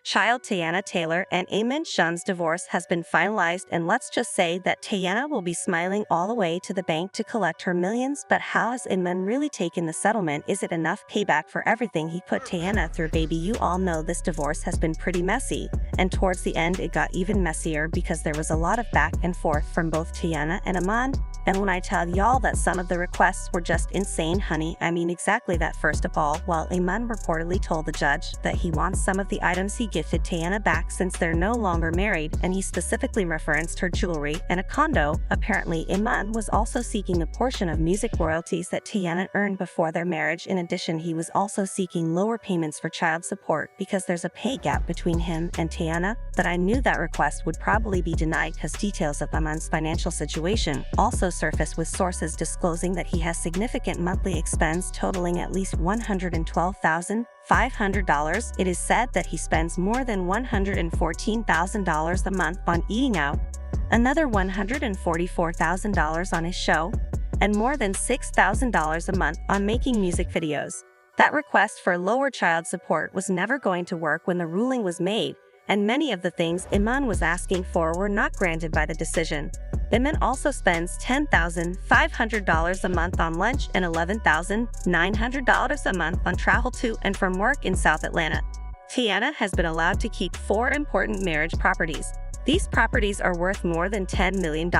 Child Teyana Taylor and Iman Shumpert's divorce has been finalized, and let's just say that Teyana will be smiling all the way to the bank to collect her millions. But how has Iman really taken the settlement? Is it enough payback for everything he put Teyana through? Baby, you all know this divorce has been pretty messy, and towards the end it got even messier because there was a lot of back and forth from both Teyana and Iman. And when I tell y'all that some of the requests were just insane, honey, I mean exactly that. First of all, while Iman reportedly told the judge that he wants some of the items he gifted Teyana back since they're no longer married, and he specifically referenced her jewelry and a condo, apparently Iman was also seeking a portion of music royalties that Teyana earned before their marriage. In addition, he was also seeking lower payments for child support because there's a pay gap between him and Teyana. But I knew that request would probably be denied because details of Iman's financial situation also surfaced, with sources disclosing that he has significant monthly expense totaling at least $112,500. It is said that he spends more than $114,000 a month on eating out, another $144,000 on his show, and more than $6,000 a month on making music videos. That request for lower child support was never going to work when the ruling was made, and many of the things Iman was asking for were not granted by the decision. Iman also spends $10,500 a month on lunch and $11,900 a month on travel to and from work in South Atlanta. Teyana has been allowed to keep 4 important marriage properties. These properties are worth more than $10 million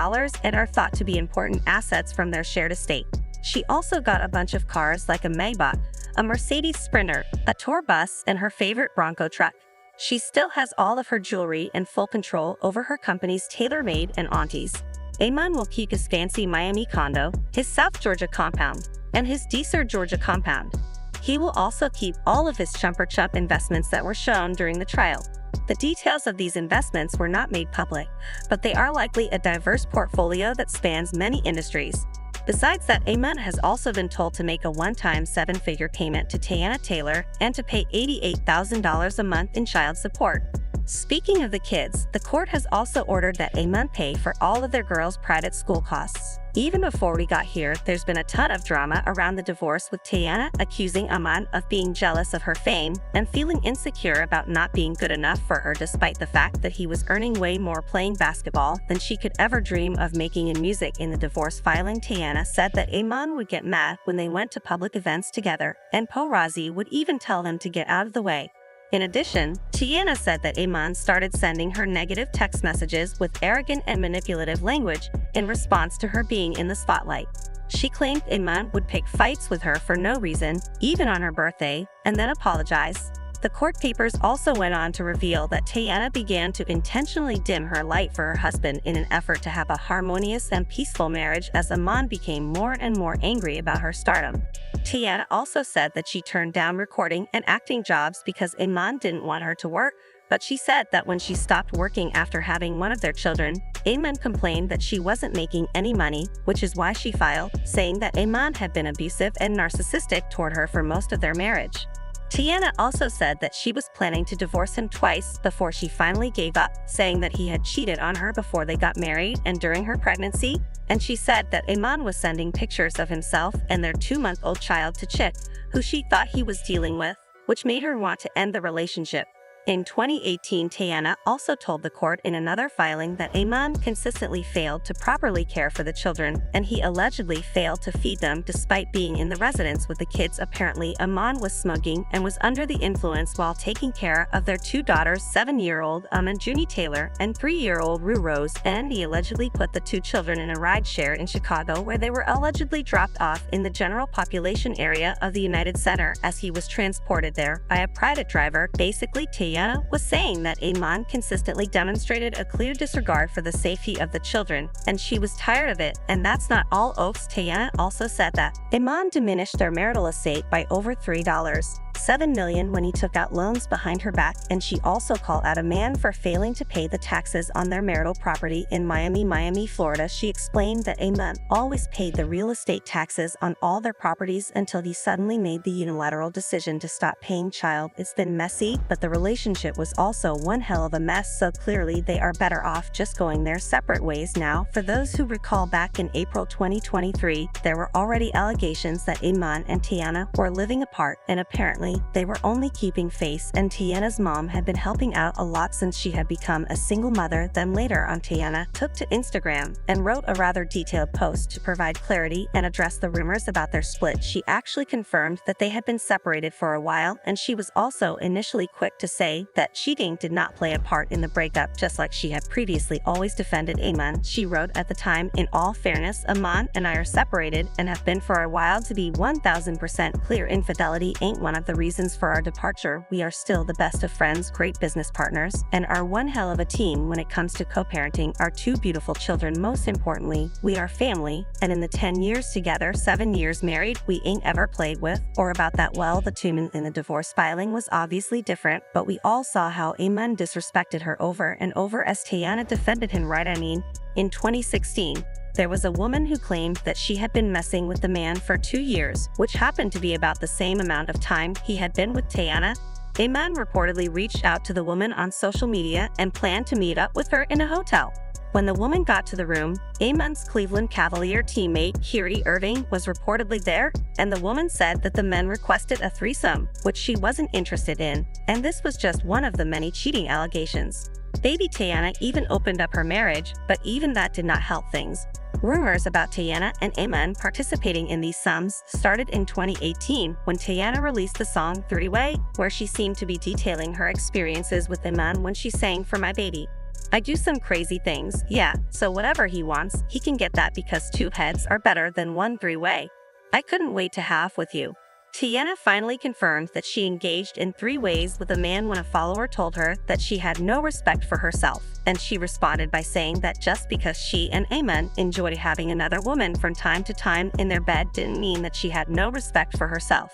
and are thought to be important assets from their shared estate. She also got a bunch of cars like a Maybach, a Mercedes Sprinter, a tour bus, and her favorite Bronco truck. She still has all of her jewelry and full control over her company's TaylorMade and Aunties. Iman will keep his fancy Miami condo, his South Georgia compound, and his Deesser, Georgia compound. He will also keep all of his Shumpert investments that were shown during the trial. The details of these investments were not made public, but they are likely a diverse portfolio that spans many industries. Besides that, Iman has also been told to make a one-time 7-figure payment to Teyana Taylor and to pay $88,000 a month in child support. Speaking of the kids, the court has also ordered that Iman pay for all of their girls' private school costs. Even before we got here, there's been a ton of drama around the divorce, with Teyana accusing Iman of being jealous of her fame and feeling insecure about not being good enough for her, despite the fact that he was earning way more playing basketball than she could ever dream of making in music. In the divorce filing, Teyana said that Iman would get mad when they went to public events together, and paparazzi would even tell them to get out of the way. In addition, Teyana said that Iman started sending her negative text messages with arrogant and manipulative language in response to her being in the spotlight. She claimed Iman would pick fights with her for no reason, even on her birthday, and then apologize. The court papers also went on to reveal that Teyana began to intentionally dim her light for her husband in an effort to have a harmonious and peaceful marriage as Iman became more and more angry about her stardom. Teyana also said that she turned down recording and acting jobs because Iman didn't want her to work, but she said that when she stopped working after having one of their children, Iman complained that she wasn't making any money, which is why she filed, saying that Iman had been abusive and narcissistic toward her for most of their marriage. Teyana also said that she was planning to divorce him twice before she finally gave up, saying that he had cheated on her before they got married and during her pregnancy, and she said that Iman was sending pictures of himself and their 2-month-old child to Chick, who she thought he was dealing with, which made her want to end the relationship. In 2018, Teyana also told the court in another filing that Iman consistently failed to properly care for the children, and he allegedly failed to feed them despite being in the residence with the kids. Apparently, Iman was smoking and was under the influence while taking care of their 2 daughters, 7-year-old Iman Taylor and 3-year-old Rue Rose, and he allegedly put the 2 children in a rideshare in Chicago, where they were allegedly dropped off in the general population area of the United Center as he was transported there by a private driver. Basically, Teyana was saying that Iman consistently demonstrated a clear disregard for the safety of the children, and she was tired of it. And that's not all. Teyana also said that Iman diminished their marital estate by over $3.7 million when he took out loans behind her back, and she also called out a man for failing to pay the taxes on their marital property in Miami, Florida. She explained that Iman always paid the real estate taxes on all their properties until he suddenly made the unilateral decision to stop paying child. It's been messy, but the relationship was also one hell of a mess, so clearly they are better off just going their separate ways now. For those who recall, back in April 2023, there were already allegations that Iman and Teyana were living apart, and apparently Apparently, they were only keeping face, and Teyana's mom had been helping out a lot since she had become a single mother. Then later on, Teyana took to Instagram and wrote a rather detailed post to provide clarity and address the rumors about their split. She actually confirmed that they had been separated for a while, and she was also initially quick to say that cheating did not play a part in the breakup, just like she had previously always defended Iman. She wrote at the time, "In all fairness, Iman and I are separated and have been for a while. To be 1000% clear, infidelity ain't one of the reasons for our departure. We are still the best of friends, great business partners, and are one hell of a team when it comes to co-parenting our two beautiful children. Most importantly, we are family, and in the 10 years together, 7 years married, we ain't ever played with or about that." Well, the tune in the divorce filing was obviously different, but we all saw how Iman disrespected her over and over as Teyana defended him, right? I mean, in 2016, there was a woman who claimed that she had been messing with the man for 2 years, which happened to be about the same amount of time he had been with Teyana. Iman reportedly reached out to the woman on social media and planned to meet up with her in a hotel. When the woman got to the room, Iman's Cleveland Cavalier teammate, Kyrie Irving, was reportedly there, and the woman said that the men requested a threesome, which she wasn't interested in, and this was just one of the many cheating allegations. Baby Teyana even opened up her marriage, but even that did not help things. Rumors about Teyana and Iman participating in these sums started in 2018 when Teyana released the song 3-Way, where she seemed to be detailing her experiences with Iman when she sang "For My Baby." "I do some crazy things, yeah, so whatever he wants, he can get that because 2 heads are better than 1 3-way. I couldn't wait to have with you." Teyana finally confirmed that she engaged in 3 ways with a man when a follower told her that she had no respect for herself, and she responded by saying that just because she and Iman enjoyed having another woman from time to time in their bed didn't mean that she had no respect for herself.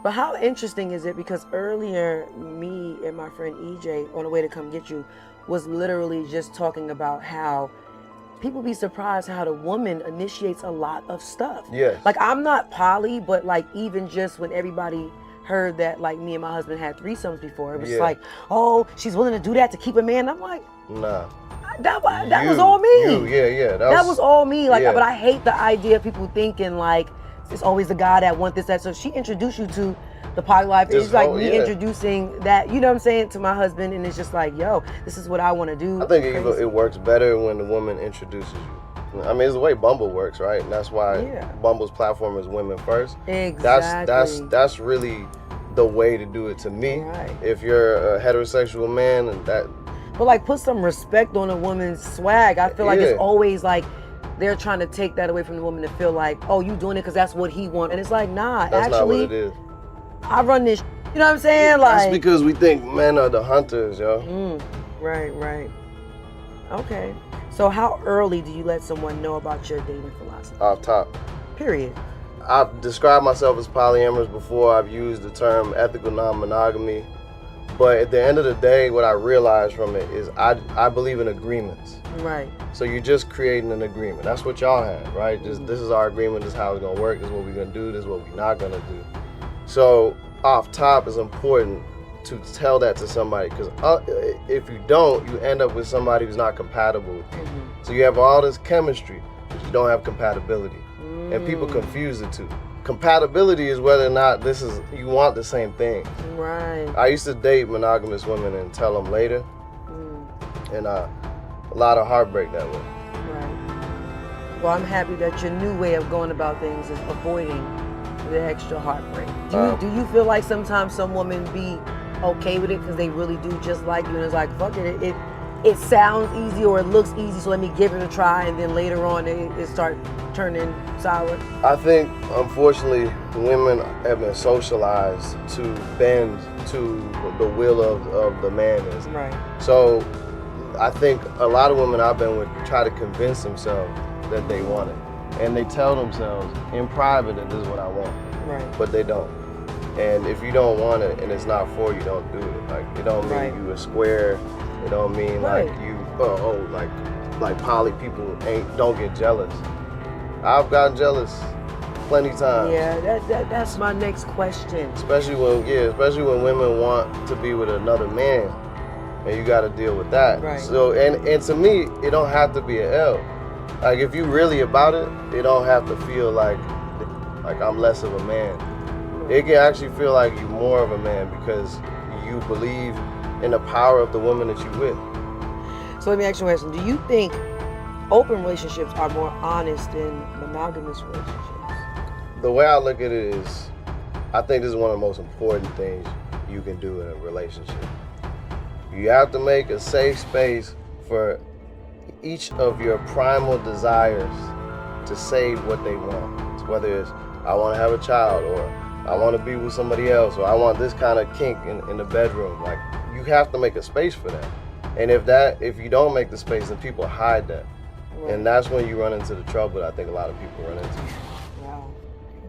But how interesting is it, because earlier me and my friend EJ on the way to come get you was literally just talking about how people be surprised how the woman initiates a lot of stuff. Yes. Like, I'm not poly, but like even just when everybody heard that like me and my husband had threesomes before, it was like, oh, she's willing to do that to keep a man. I'm like, nah. That was all me. That was all me. Like, but I hate the idea of people thinking like it's always the guy that wants this, that. So she introduced you to the poly life. It's like me introducing that, you know what I'm saying, to my husband, and it's just like, yo, this is what I want to do. I think it works better when the woman introduces you. I mean, it's the way Bumble works, right? And that's why Bumble's platform is women first. Exactly. That's really the way to do it to me. Right. If you're a heterosexual man, and that. But like, put some respect on a woman's swag. I feel like it's always like they're trying to take that away from the woman to feel like, oh, you doing it because that's what he wants. And it's like, nah, that's actually, not what it is. I run this, you know what I'm saying? Like, that's because we think men are the hunters, yo. Right. Okay. So how early do you let someone know about your dating philosophy? Off top. Period. I've described myself as polyamorous before. I've used the term ethical non-monogamy. But at the end of the day, what I realized from it is I believe in agreements. Right. So you're just creating an agreement. That's what y'all have, right? Just this is our agreement. This is how it's gonna work. This is what we're gonna do. This is what we're not gonna do. So off top, it's important to tell that to somebody, because if you don't, you end up with somebody who's not compatible with you. So you have all this chemistry, but you don't have compatibility, and people confuse the two. Compatibility is whether or not you want the same thing. Right. I used to date monogamous women and tell them later, and a lot of heartbreak that way. Right. Well, I'm happy that your new way of going about things is avoiding the extra heartbreak. Do you feel like sometimes some women be okay with it because they really do just like you, and it's like, fuck it, it sounds easy or it looks easy, so let me give it a try, and then later on it start turning sour? I think, unfortunately, women have been socialized to bend to the will of the man. Right. So I think a lot of women I've been with try to convince themselves that they want it. And they tell themselves in private that this is what I want. Right. But they don't. And if you don't want it and it's not for you, don't do it. Like, it don't mean you a square. It don't mean like you like poly people don't get jealous. I've gotten jealous plenty times. Yeah, that's my next question. Especially when women want to be with another man, and you got to deal with that. Right. So and to me, it don't have to be an L. Like, if you really about it, it don't have to feel like I'm less of a man. it can actually feel like you're more of a man because you believe in the power of the woman that you with. So let me ask you a question. Do you think open relationships are more honest than monogamous relationships? The way I look at it is, I think this is one of the most important things you can do in a relationship. You have to make a safe space for each of your primal desires to say what they want. Whether it's, I want to have a child, or I want to be with somebody else, or I want this kind of kink in the bedroom. Like, you have to make a space for that. And if you don't make the space, then people hide that. Right. And that's when you run into the trouble that I think a lot of people run into. Wow.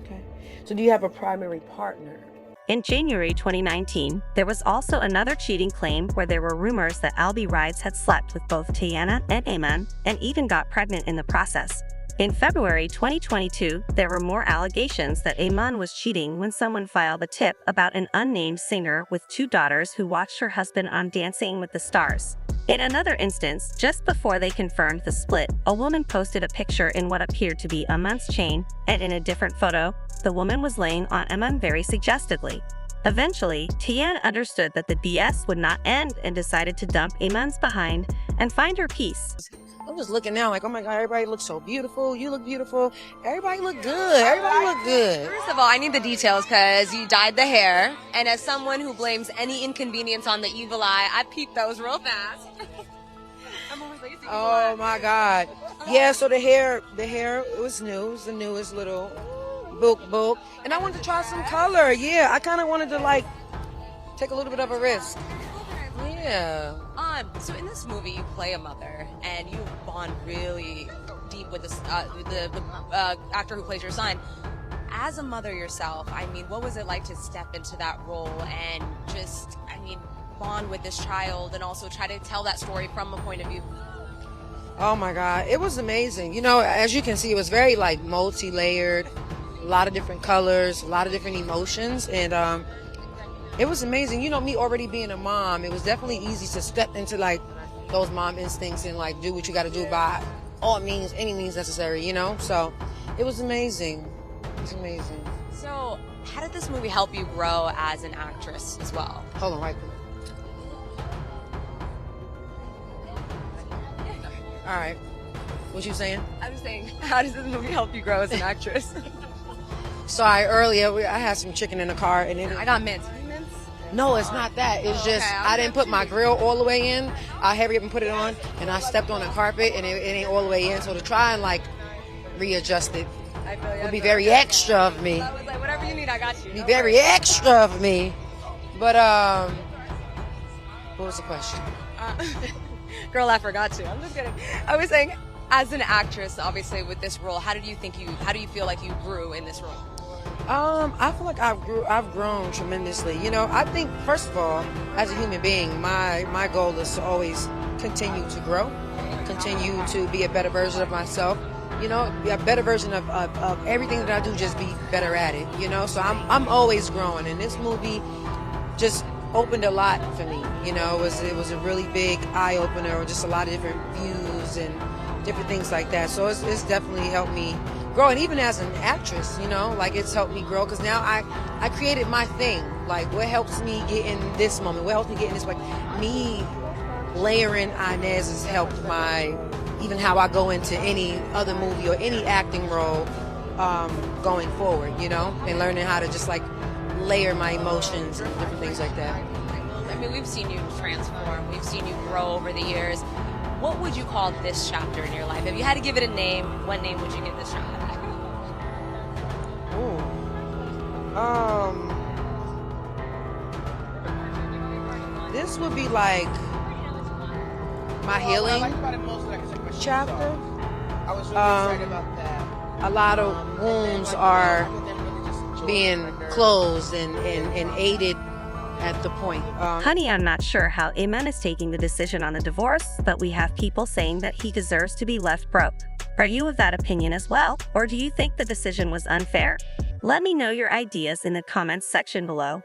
Okay. So do you have a primary partner? In January 2019, there was also another cheating claim where there were rumors that Albie Rides had slept with both Teyana and Iman and even got pregnant in the process. In February 2022, there were more allegations that Iman was cheating when someone filed a tip about an unnamed singer with 2 daughters who watched her husband on Dancing with the Stars. In another instance, just before they confirmed the split, a woman posted a picture in what appeared to be Iman's chain, and in a different photo, the woman was laying on Iman very suggestively. Eventually, Teyana understood that the BS would not end and decided to dump Iman's behind and find her peace. I'm just looking now like, oh my God, everybody looks so beautiful. You look beautiful. Everybody look good. Everybody look good. First of all, I need the details because you dyed the hair. And as someone who blames any inconvenience on the evil eye, I peeped those real fast. I'm always lazy. Oh my God. Yeah, so the hair, it was new. It was the newest little book. And I wanted to try some color. Yeah, I kind of wanted to like take a little bit of a risk. Yeah. So in this movie, you play a mother, and you bond really deep with the actor who plays your son. As a mother yourself, I mean, what was it like to step into that role and just, bond with this child and also try to tell that story from a point of view? Oh my God, it was amazing. You know, as you can see, it was very like multi-layered, a lot of different colors, a lot of different emotions, and it was amazing. You know, me already being a mom, it was definitely easy to step into like those mom instincts and like do what you got to do by all means, any means necessary, you know? So it was amazing. It was amazing. So how did this movie help you grow as an actress as well? Hold on, right quick. All right. What you saying? I was saying, how does this movie help you grow as an actress? Sorry, earlier I had some chicken in the car and I got mince. No, it's not that. It's just I didn't put my grill all the way in. I hurry up and put it on, and I stepped on the carpet, and it ain't all the way in. So to try and like readjust it would be very extra of me. I was like, whatever you need, I got you. Be very extra of me. But what was the question? Girl, I forgot to. I'm just kidding. I was saying, as an actress, obviously with this role, how do you feel like you grew in this role? I feel like I've grown tremendously. You know, I think first of all, as a human being, my goal is to always continue to grow, continue to be a better version of myself. You know, be a better version of everything that I do, just be better at it. You know, so I'm always growing, and this movie just opened a lot for me. You know, it was a really big eye opener, just a lot of different views and different things like that. So it's definitely helped me grow, and even as an actress, you know, like it's helped me grow because now I created my thing. Like, what helps me get in this moment? What helps me get in this way? Me layering Inez has helped even how I go into any other movie or any acting role going forward, you know, and learning how to just like layer my emotions and different things like that. I mean, we've seen you transform. We've seen you grow over the years. What would you call this chapter in your life? If you had to give it a name, what name would you give this chapter? This would be like my healing chapter. A lot of wounds are being closed and aided at the point. Honey, I'm not sure how Iman is taking the decision on the divorce, but we have people saying that he deserves to be left broke. Are you of that opinion as well, or do you think the decision was unfair? Let me know your ideas in the comments section below.